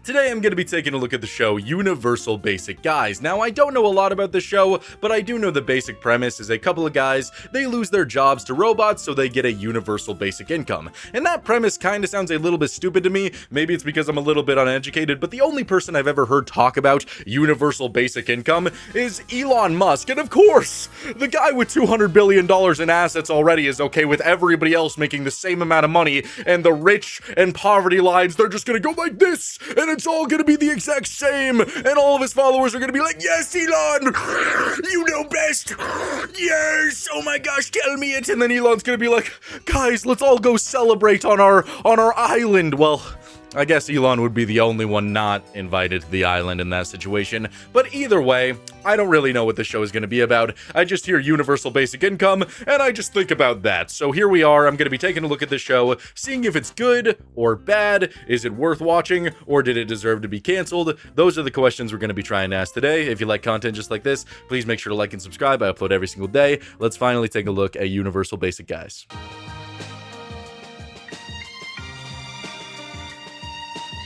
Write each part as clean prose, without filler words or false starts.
Today I'm going to be taking a look at the show Universal Basic Guys. Now, I don't know a lot about the show, but I do know the basic premise is a couple of guys, they lose their jobs to robots so they get a universal basic income. And that premise kind of sounds a little bit stupid to me. Maybe it's because I'm a little bit uneducated, but the only person I've ever heard talk about universal basic income is Elon Musk. And of course, the guy with $200 billion in assets already is okay with everybody else making the same amount of money, and the rich and poverty lines, they're just gonna go like this, and it's all gonna be the exact same, and all of his followers are gonna be like, yes, Elon, you know best, yes, oh my gosh, tell me it, and then Elon's gonna be like, guys, let's all go celebrate on our island. Well, I guess Elon would be the only one not invited to the island in that situation. But either way, I don't really know what the show is going to be about. I just hear universal basic income, and I just think about that. So here we are. I'm going to be taking a look at the show, seeing if it's good or bad. Is it worth watching, or did it deserve to be canceled? Those are the questions we're going to be trying to ask today. If you like content just like this, please make sure to like and subscribe. I upload every single day. Let's finally take a look at Universal Basic Guys.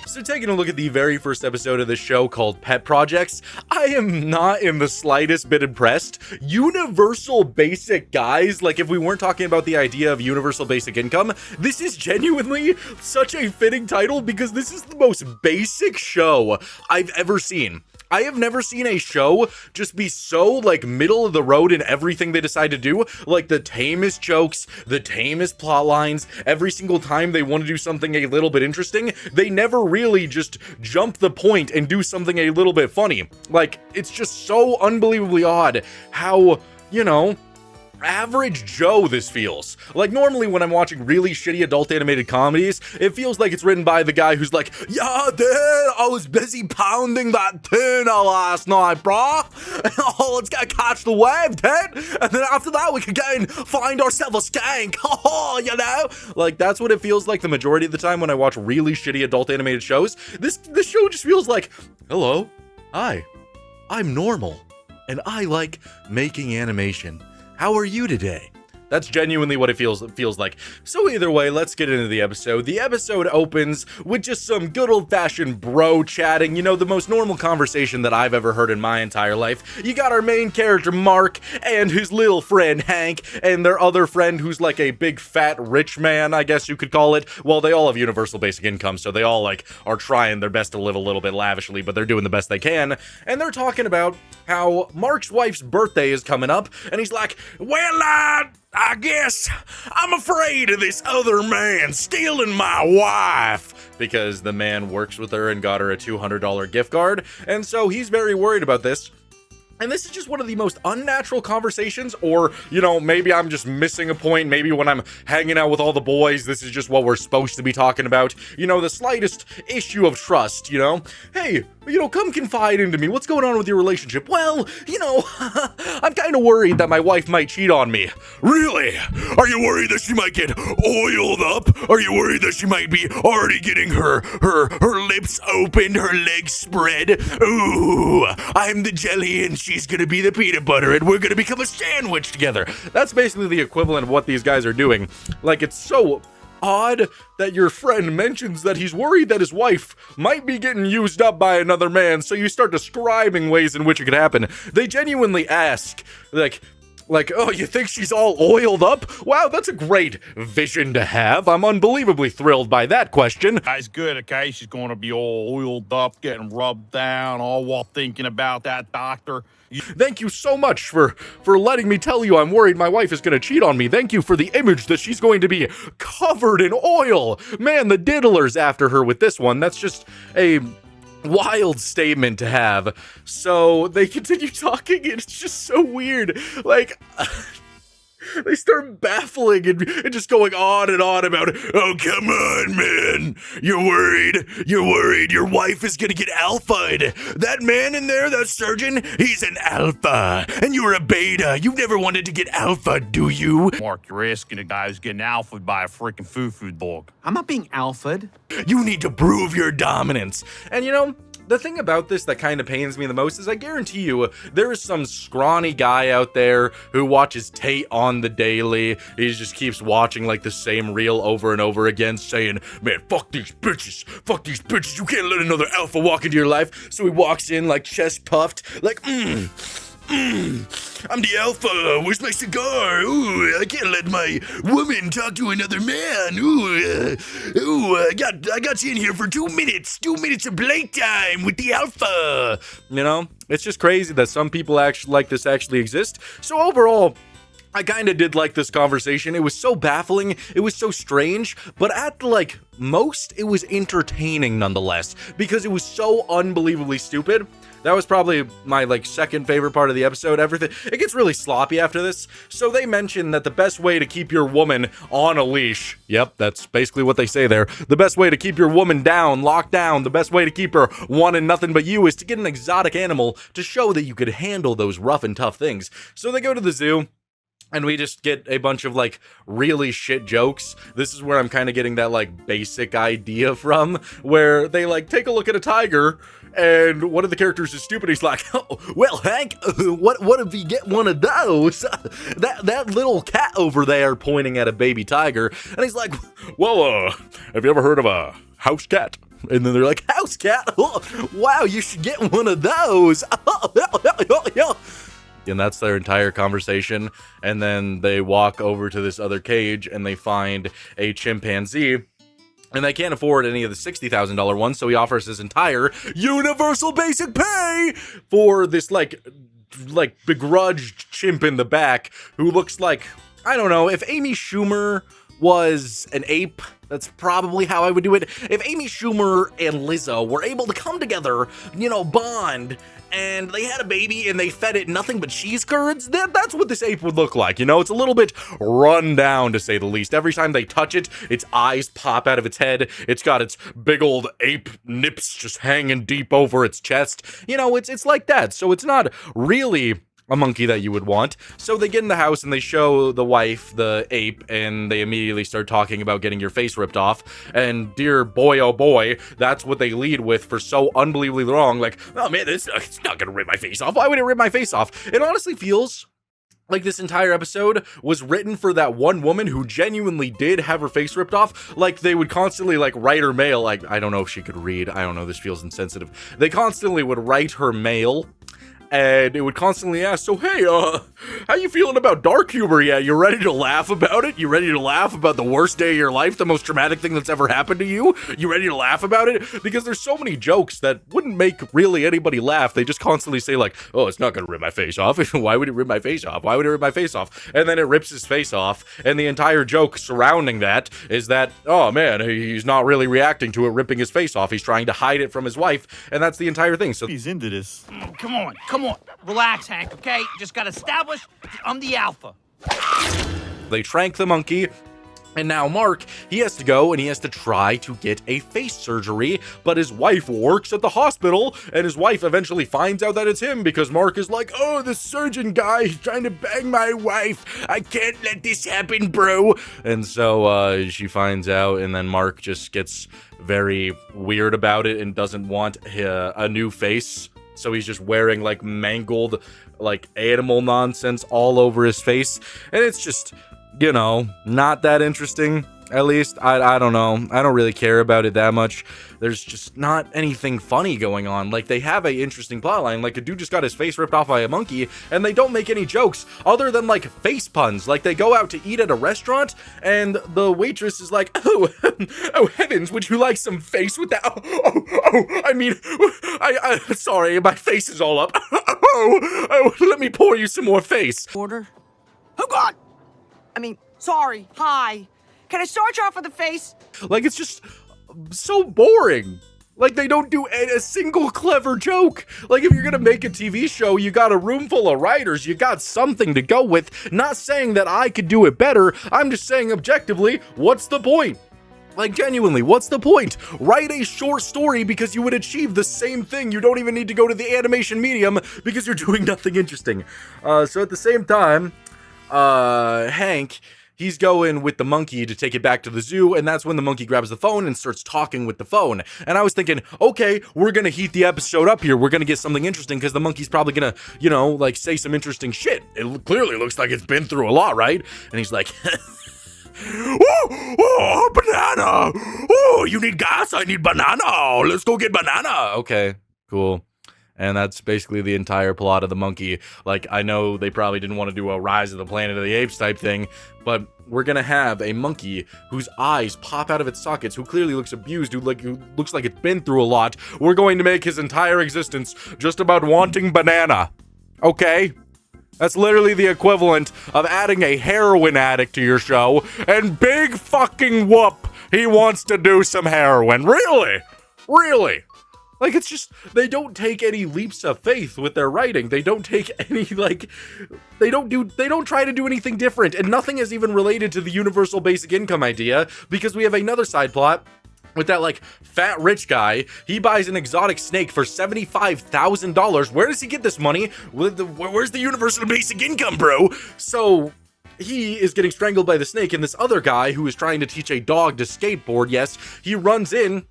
So taking a look at the very first episode of the show called Pet Projects, I am not in the slightest bit impressed. Universal Basic Guys, like if we weren't talking about the idea of universal basic income, this is genuinely such a fitting title because this is the most basic show I've ever seen. I have never seen a show just be so, like, middle of the road in everything they decide to do. Like, the tamest jokes, the tamest plot lines. Every single time they want to do something a little bit interesting, they never really just jump the point and do something a little bit funny. Like, it's just so unbelievably odd how, you know, average Joe this feels. Like, normally when I'm watching really shitty adult animated comedies, it feels like it's written by the guy who's like, yeah, dude, I was busy pounding that tuna last night, bro. Oh, let's go catch the wave, dude. And then after that, we can go and find ourselves a skank. Oh, you know? Like, that's what it feels like the majority of the time when I watch really shitty adult animated shows. This show just feels like, hello, hi, I'm normal, and I like making animation. How are you today? That's genuinely what it feels like. So either way, let's get into the episode. The episode opens with just some good old-fashioned bro chatting, you know, the most normal conversation that I've ever heard in my entire life. You got our main character, Mark, and his little friend, Hank, and their other friend who's like a big, fat, rich man, I guess you could call it. Well, they all have universal basic income, so they all, like, are trying their best to live a little bit lavishly, but they're doing the best they can. And they're talking about how Mark's wife's birthday is coming up, and he's like, well, I guess I'm afraid of this other man stealing my wife, because the man works with her and got her a $200 gift card, and so he's very worried about this. And this is just one of the most unnatural conversations, or, you know, maybe I'm just missing a point. Maybe when I'm hanging out with all the boys, this is just what we're supposed to be talking about. You know, the slightest issue of trust, you know? Hey, you know, come confide into me. What's going on with your relationship? Well, you know, I'm kind of worried that my wife might cheat on me. Really? Are you worried that she might get oiled up? Are you worried that she might be already getting her lips opened, her legs spread? Ooh, I'm the jelly and she's gonna be the peanut butter and we're gonna become a sandwich together. That's basically the equivalent of what these guys are doing. Like, it's so odd that your friend mentions that he's worried that his wife might be getting used up by another man, so you start describing ways in which it could happen. They genuinely ask, like, oh, you think she's all oiled up? Wow, that's a great vision to have. I'm unbelievably thrilled by that question. That's good, okay? She's going to be all oiled up, getting rubbed down, all while thinking about that doctor. Thank you so much for letting me tell you I'm worried my wife is going to cheat on me. Thank you for the image that she's going to be covered in oil. Man, the diddler's after her with this one. That's just a wild statement to have. So they continue talking and it's just so weird. Like, they start baffling and just going on and on about, oh, come on, man. You're worried your wife is gonna get alpha'd. That man in there, that surgeon, he's an alpha. And you're a beta. You've never wanted to get alpha, do you? Mark, you're asking a guy who's getting alpha'd by a freaking foo-foo dog. I'm not being alpha'd. You need to prove your dominance. And you know, the thing about this that kind of pains me the most is I guarantee you there is some scrawny guy out there who watches Tate on the daily. He just keeps watching like the same reel over and over again saying, man, fuck these bitches, you can't let another alpha walk into your life. So he walks in like chest puffed, like, I'm the alpha, where's my cigar? Ooh, I can't let my woman talk to another man. I got you in here for 2 minutes. 2 minutes of playtime with the alpha. You know, it's just crazy that some people actually like this actually exist. So overall, I kind of did like this conversation. It was so baffling, it was so strange, but at like most, it was entertaining nonetheless, because it was so unbelievably stupid. That was probably my like second favorite part of the episode. Everything, it gets really sloppy after this. So they mention that the best way to keep your woman on a leash, yep, that's basically what they say there. The best way to keep your woman down, locked down, the best way to keep her wanting nothing but you is to get an exotic animal to show that you could handle those rough and tough things. So they go to the zoo. And we just get a bunch of, like, really shit jokes. This is where I'm kind of getting that, like, basic idea from, where they, like, take a look at a tiger, and one of the characters is stupid. He's like, oh, well, Hank, what if you get one of those? That little cat over there, pointing at a baby tiger. And he's like, well, have you ever heard of a house cat? And then they're like, house cat? Oh, wow, you should get one of those. And that's their entire conversation. And then they walk over to this other cage and they find a chimpanzee. And they can't afford any of the $60,000 ones, so he offers his entire universal basic pay for this, like begrudged chimp in the back who looks like, I don't know, if Amy Schumer was an ape, that's probably how I would do it. If Amy Schumer and Lizzo were able to come together, you know, bond, and they had a baby and they fed it nothing but cheese curds, that's what this ape would look like. You know, it's a little bit run down, to say the least. Every time they touch it, its eyes pop out of its head. It's got its big old ape nips just hanging deep over its chest. You know, it's like that. So it's not really a monkey that you would want. So they get in the house and they show the wife the ape, and they immediately start talking about getting your face ripped off. And dear boy, oh boy, that's what they lead with for so unbelievably long. Like, oh man, it's not gonna rip my face off. Why would it rip my face off? It honestly feels like this entire episode was written for that one woman who genuinely did have her face ripped off. Like, they would constantly, like, write her mail. Like, I don't know if she could read. I don't know, this feels insensitive. They constantly would write her mail, and it would constantly ask, so hey, how you feeling about dark humor yet? You ready to laugh about it? You ready to laugh about the worst day of your life, the most traumatic thing that's ever happened to you? You ready to laugh about it? Because there's so many jokes that wouldn't make really anybody laugh. They just constantly say like, oh, it's not gonna rip my face off. Why would it rip my face off? Why would it rip my face off? And then it rips his face off, and the entire joke surrounding that is that, oh man, he's not really reacting to it ripping his face off. He's trying to hide it from his wife, and that's the entire thing. So He's into this. Come on. Relax, Hank, okay? Just gotta establish I'm the alpha. they trank the monkey. And now Mark, he has to go and he has to try to get a face surgery, but his wife works at the hospital, and his wife eventually finds out that it's him because Mark is like, oh, the surgeon guy, he's trying to bang my wife. I can't let this happen, bro. And so she finds out, and then Mark just gets very weird about it and doesn't want a new face. So he's just wearing like mangled, like animal nonsense all over his face. And it's just, you know, not that interesting. At least, I don't know. I don't really care about it that much. There's just not anything funny going on. Like, they have a interesting plotline. Like, a dude just got his face ripped off by a monkey, and they don't make any jokes other than, like, face puns. Like, they go out to eat at a restaurant, and the waitress is like, oh, oh heavens, would you like some face with that? I mean, sorry, my face is all up. Let me pour you some more face. Order? Oh, God! I mean, sorry. Hi. Can I start you off with a face? Like, it's just so boring. Like, they don't do a single clever joke. Like, if you're gonna make a TV show, you got a room full of writers, you got something to go with. Not saying that I could do it better, I'm just saying objectively, what's the point? Like, genuinely, what's the point? Write a short story because you would achieve the same thing. You don't even need to go to the animation medium because you're doing nothing interesting. So at the same time, Hank, he's going with the monkey to take it back to the zoo, and that's when the monkey grabs the phone and starts talking with the phone. And I was thinking, okay, we're gonna heat the episode up here. We're gonna get something interesting because the monkey's probably gonna, like say some interesting shit. It clearly looks like it's been through a lot, right? And he's like, oh, banana. Oh, you need gas? I need banana. Let's go get banana. Okay, cool. And that's basically the entire plot of the monkey. Like, I know they probably didn't want to do a Rise of the Planet of the Apes type thing, but we're gonna have a monkey whose eyes pop out of its sockets, who clearly looks abused, who looks like it's been through a lot. We're going to make his entire existence just about wanting banana. Okay? That's literally the equivalent of adding a heroin addict to your show, and big fucking whoop, he wants to do some heroin. Really? Really? Like, it's just, they don't take any leaps of faith with their writing. They don't take any, they don't try to do anything different. And nothing is even related to the universal basic income idea, because we have another side plot with that, fat rich guy. He buys an exotic snake for $75,000. Where does he get this money? Where's the universal basic income, bro? So he is getting strangled by the snake, and this other guy who is trying to teach a dog to skateboard, yes, he runs in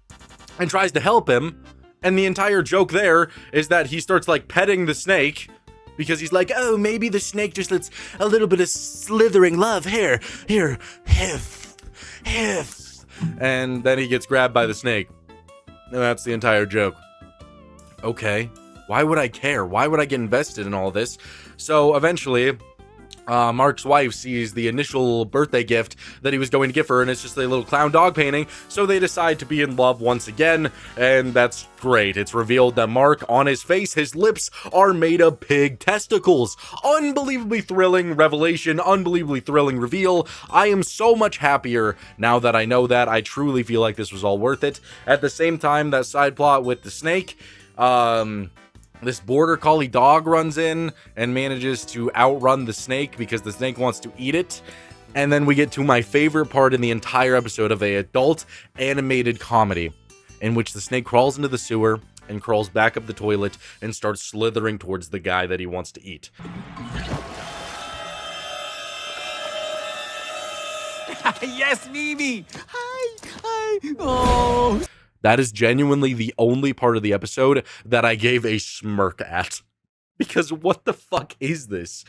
and tries to help him. And the entire joke there is that he starts petting the snake because he's like, oh, maybe the snake just lets a little bit of slithering love. Here, hiff. And then he gets grabbed by the snake. And that's the entire joke. Okay, why would I care? Why would I get invested in all this? So eventually, Mark's wife sees the initial birthday gift that he was going to give her, and it's just a little clown dog painting, so they decide to be in love once again, and that's great. It's revealed that Mark, on his face, his lips are made of pig testicles. Unbelievably thrilling revelation, unbelievably thrilling reveal. I am so much happier now that I know that. I truly feel like this was all worth it. At the same time, that side plot with the snake, this border collie dog runs in and manages to outrun the snake because the snake wants to eat it. And then we get to my favorite part in the entire episode of an adult animated comedy in which the snake crawls into the sewer and crawls back up the toilet and starts slithering towards the guy that he wants to eat. Yes, Mimi. Hi. Oh. That is genuinely the only part of the episode that I gave a smirk at. Because what the fuck is this?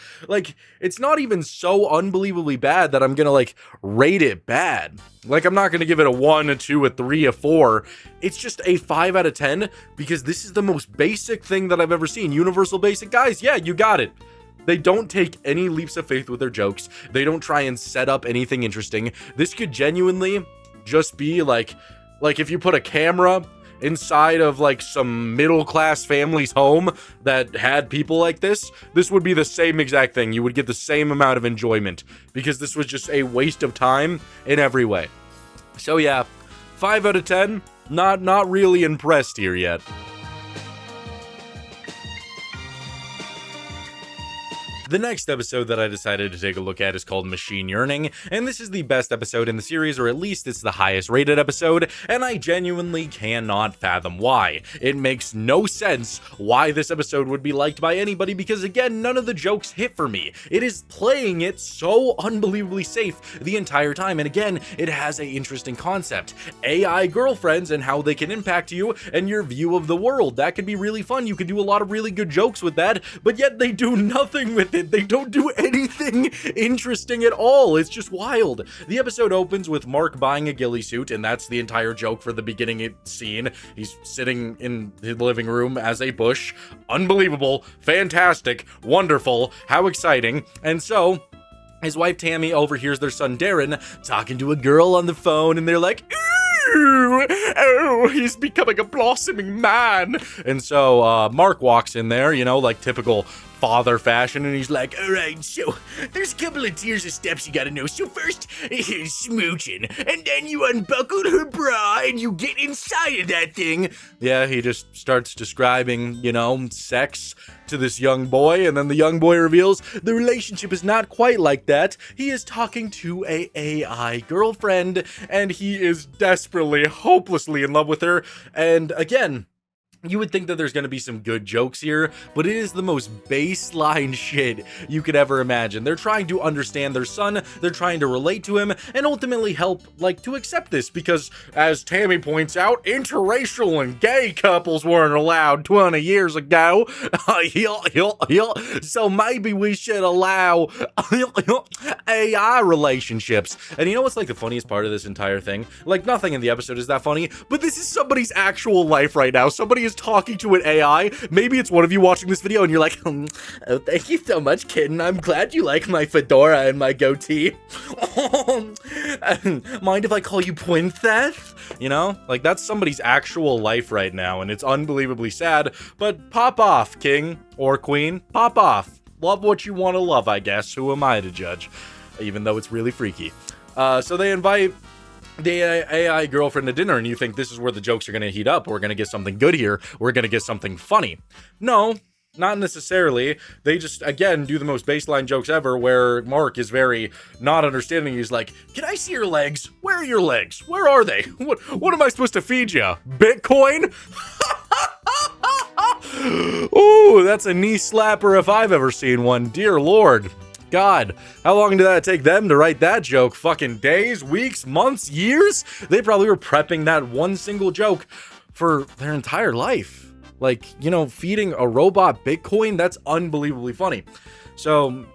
It's not even so unbelievably bad that I'm gonna, rate it bad. I'm not gonna give it a 1, a 2, a 3, a 4. It's just a 5 out of 10, because this is the most basic thing that I've ever seen. Universal basic, guys, yeah, you got it. They don't take any leaps of faith with their jokes. They don't try and set up anything interesting. This could genuinely just be like if you put a camera inside of some middle-class family's home that had people like this would be the same exact thing. You would get the same amount of enjoyment because this was just a waste of time in every way. So yeah, 5 out of 10, not really impressed here yet. The next episode that I decided to take a look at is called Machine Yearning, and this is the best episode in the series, or at least it's the highest rated episode, and I genuinely cannot fathom why. It makes no sense why this episode would be liked by anybody, because again, none of the jokes hit for me. It is playing it so unbelievably safe the entire time, and again, it has an interesting concept. AI girlfriends and how they can impact you and your view of the world. That could be really fun. You could do a lot of really good jokes with that, but yet they do nothing with it. They don't do anything interesting at all. It's just wild. The episode opens with Mark buying a ghillie suit, and that's the entire joke for the beginning scene. He's sitting in his living room as a bush. Unbelievable, fantastic, wonderful, how exciting. And so his wife Tammy overhears their son Darren talking to a girl on the phone, and they're like, oh, he's becoming a blossoming man. And so Mark walks in there, typical father fashion, and he's like, all right, so there's a couple of tiers of steps you gotta know. So first, smooching, and then you unbuckle her bra and you get inside of that thing. Yeah, he just starts describing, sex to this young boy, and then the young boy reveals the relationship is not quite like that. He is talking to a AI girlfriend, and he is desperately, hopelessly in love with her. And again, you would think that there's going to be some good jokes here, but it is the most baseline shit you could ever imagine. They're trying to understand their son, they're trying to relate to him, and ultimately help, like, to accept this, because, as Tammy points out, interracial and gay couples weren't allowed 20 years ago. So maybe we should allow AI relationships. And you know what's, like, the funniest part of this entire thing? Like, nothing in the episode is that funny, but this is somebody's actual life right now. Somebody is talking to an AI. Maybe it's one of you watching this video and you're like, oh, thank you so much, kitten. I'm glad you like my fedora and my goatee. Mind if I call you Princess? You know, like, that's somebody's actual life right now, and it's unbelievably sad. But pop off, king or queen. Pop off. Love what you want to love, I guess. Who am I to judge? Even though it's really freaky. So they invite the AI girlfriend to dinner, and you think this is where the jokes are going to heat up. We're going to get something good here. We're going to get something funny. No, not necessarily. They just, again, do the most baseline jokes ever, where Mark is very not understanding. He's like, can I see your legs? Where are your legs? Where are they? What am I supposed to feed you? Bitcoin? Ooh, that's a knee slapper if I've ever seen one. Dear Lord. God, how long did that take them to write that joke? Fucking days, weeks, months, years? They probably were prepping that one single joke for their entire life. Like, you know, feeding a robot Bitcoin, that's unbelievably funny. So,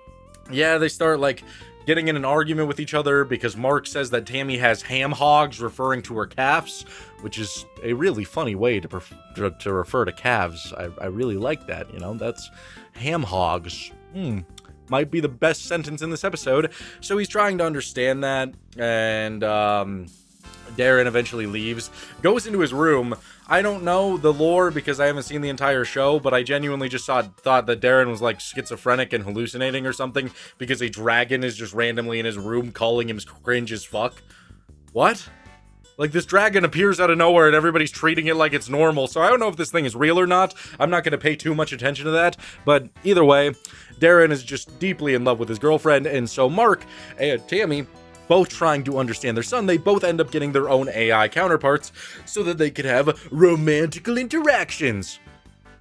yeah, they start, like, getting in an argument with each other because Mark says that Tammy has ham hogs, referring to her calves, which is a really funny way to refer to calves. I really like that, you know, that's ham hogs. Might be the best sentence in this episode. So he's trying to understand that, and Darren eventually leaves, goes into his room. I don't know the lore because I haven't seen the entire show, but I genuinely just thought that Darren was like schizophrenic and hallucinating or something because a dragon is just randomly in his room calling him cringe as fuck. What? Like, this dragon appears out of nowhere and everybody's treating it like it's normal, so I don't know if this thing is real or not. I'm not going to pay too much attention to that, but either way, Darren is just deeply in love with his girlfriend, and so Mark and Tammy, both trying to understand their son, they both end up getting their own AI counterparts so that they could have romantical interactions.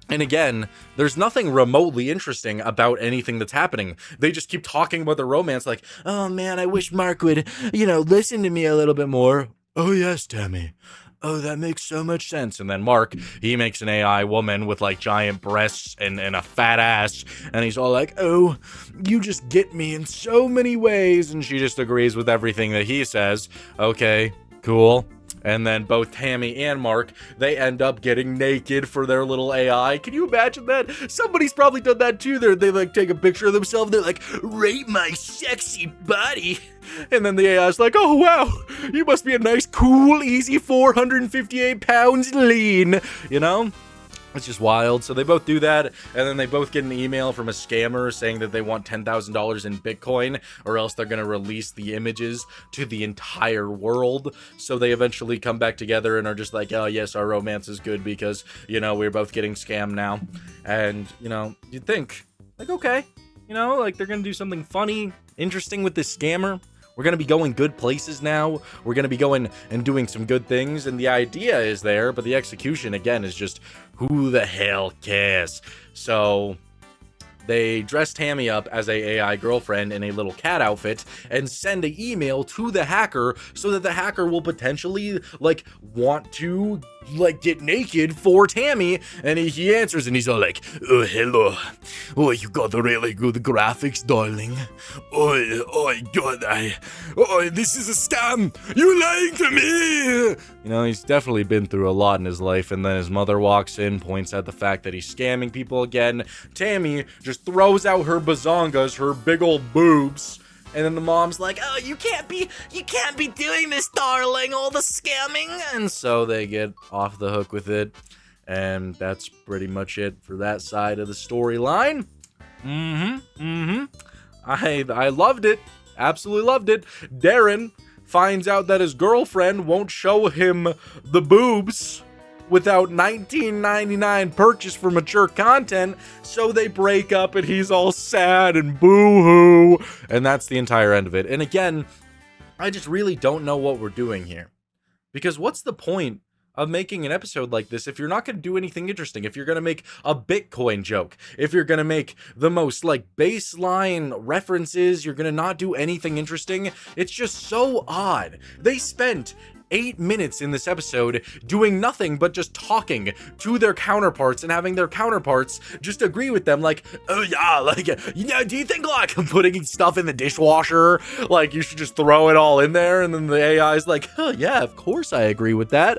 And again, there's nothing remotely interesting about anything that's happening. They just keep talking about the romance like, oh man, I wish Mark would, listen to me a little bit more. Oh yes, Tammy. Oh, that makes so much sense. And then Mark, he makes an AI woman with like giant breasts and a fat ass. And he's all like, oh, you just get me in so many ways. And she just agrees with everything that he says. Okay, cool. And then both Tammy and Mark, they end up getting naked for their little AI. Can you imagine that? Somebody's probably done that too. They like take a picture of themselves. They're like, rate my sexy body. And then the AI's like, oh wow, you must be a nice, cool, easy 458 pounds lean. You know? It's just wild. So they both do that, and then they both get an email from a scammer saying that they want $10,000 in Bitcoin, or else they're going to release the images to the entire world. So they eventually come back together and are just like, oh yes, our romance is good because, we're both getting scammed now. And, you'd think, like, okay, like they're going to do something funny, interesting with this scammer. We're going to be going good places now. We're going to be going and doing some good things. And the idea is there, but the execution, again, is just who the hell cares? So they dress Tammy up as a AI girlfriend in a little cat outfit and send an email to the hacker so that the hacker will potentially, want to, get naked for Tammy. And he answers and he's all like, oh, hello. Oh, you got really good graphics, darling. Oh, God, this is a scam. You're lying to me. He's definitely been through a lot in his life. And then his mother walks in, points out the fact that he's scamming people again. Tammy just throws out her bazongas, her big old boobs. And then the mom's like, oh, you can't be doing this, darling, all the scamming. And so they get off the hook with it. And that's pretty much it for that side of the storyline. I loved it. Absolutely loved it. Darren finds out that his girlfriend won't show him the boobs without $19.99 purchase for mature content, so they break up and he's all sad and boo-hoo, and that's the entire end of it. And again, I just really don't know what we're doing here, because what's the point of making an episode like this if you're not going to do anything interesting? If you're going to make a Bitcoin joke, if you're going to make the most like baseline references, you're going to not do anything interesting. It's just so odd. They spent 8 minutes in this episode doing nothing but just talking to their counterparts and having their counterparts just agree with them, like, oh yeah, like, you know, do you think like putting stuff in the dishwasher, like you should just throw it all in there? And then the AI is like, oh yeah, of course I agree with that.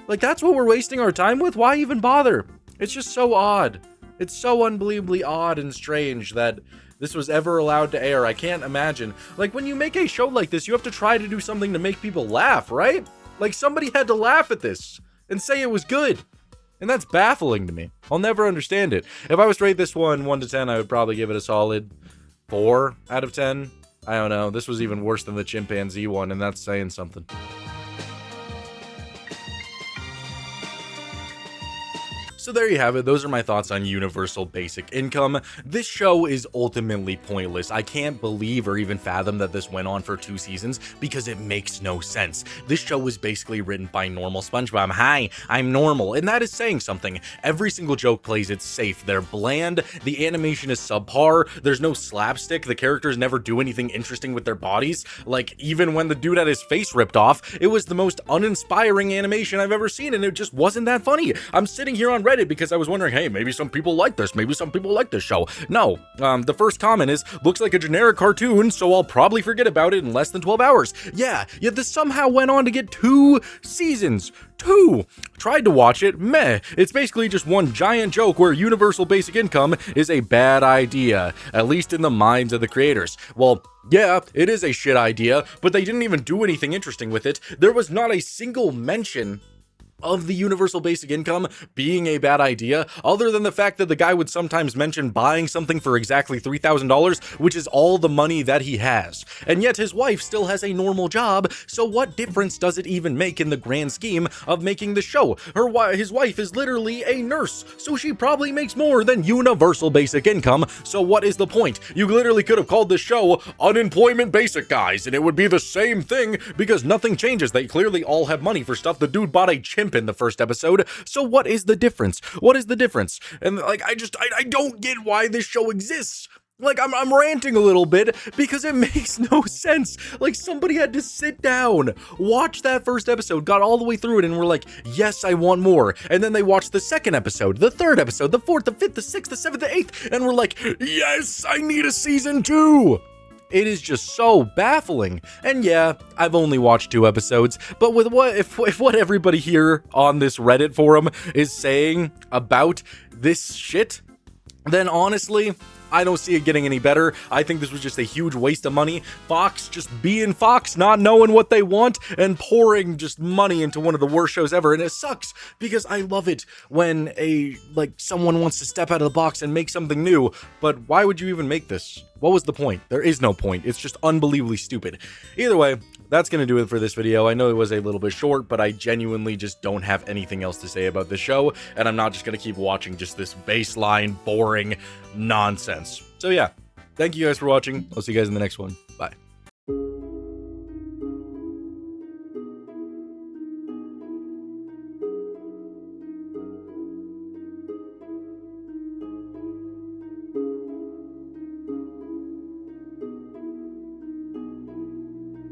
Like, that's what we're wasting our time with? Why even bother? It's just so odd. It's so unbelievably odd and strange that this was ever allowed to air. I can't imagine. Like, when you make a show like this, you have to try to do something to make people laugh, right? Like, somebody had to laugh at this and say it was good. And that's baffling to me. I'll never understand it. If I was to rate this one 1 to 10, I would probably give it a solid 4 out of 10. I don't know. This was even worse than the chimpanzee one, and that's saying something. So there you have it. Those are my thoughts on universal basic income. This show is ultimately pointless. I can't believe or even fathom that this went on for 2 seasons because it makes no sense. This show was basically written by normal SpongeBob. Hi, I'm normal. And that is saying something. Every single joke plays it safe. They're bland. The animation is subpar. There's no slapstick. The characters never do anything interesting with their bodies. Like, even when the dude had his face ripped off, it was the most uninspiring animation I've ever seen, and it just wasn't that funny. I'm sitting here on Reddit because I was wondering, hey, maybe some people like this, maybe some people like this show. No, the first comment is, looks like a generic cartoon, so I'll probably forget about it in less than 12 hours. Yeah, yet this somehow went on to get 2 seasons. 2. Tried to watch it, meh. It's basically just one giant joke where universal basic income is a bad idea, at least in the minds of the creators. Well, yeah, it is a shit idea, but they didn't even do anything interesting with it. There was not a single mention of the universal basic income being a bad idea, other than the fact that the guy would sometimes mention buying something for exactly $3,000, which is all the money that he has. And yet his wife still has a normal job, so what difference does it even make in the grand scheme of making the show? His wife is literally a nurse, so she probably makes more than universal basic income, so what is the point? You literally could have called this show Unemployment Basic Guys, and it would be the same thing, because nothing changes. They clearly all have money for stuff. The dude bought a chimp in the first episode, so what is the difference? What is the difference? And like, I don't get why this show exists. Like, I'm ranting a little bit because it makes no sense. Like, somebody had to sit down, watch that first episode, got all the way through it, and were like, yes, I want more. And then they watched the second episode, the third episode, the fourth, the fifth, the sixth, the seventh, the eighth, and were like, yes, I need a season 2. It is just so baffling. And yeah, I've only watched 2 episodes, but with what everybody here on this Reddit forum is saying about this shit, then honestly, I don't see it getting any better. I think this was just a huge waste of money. Fox just being Fox, not knowing what they want and pouring just money into one of the worst shows ever. And it sucks because I love it when someone wants to step out of the box and make something new. But why would you even make this? What was the point? There is no point. It's just unbelievably stupid. Either way, that's going to do it for this video. I know it was a little bit short, but I genuinely just don't have anything else to say about the show, and I'm not just going to keep watching just this baseline, boring nonsense. So yeah, thank you guys for watching. I'll see you guys in the next one.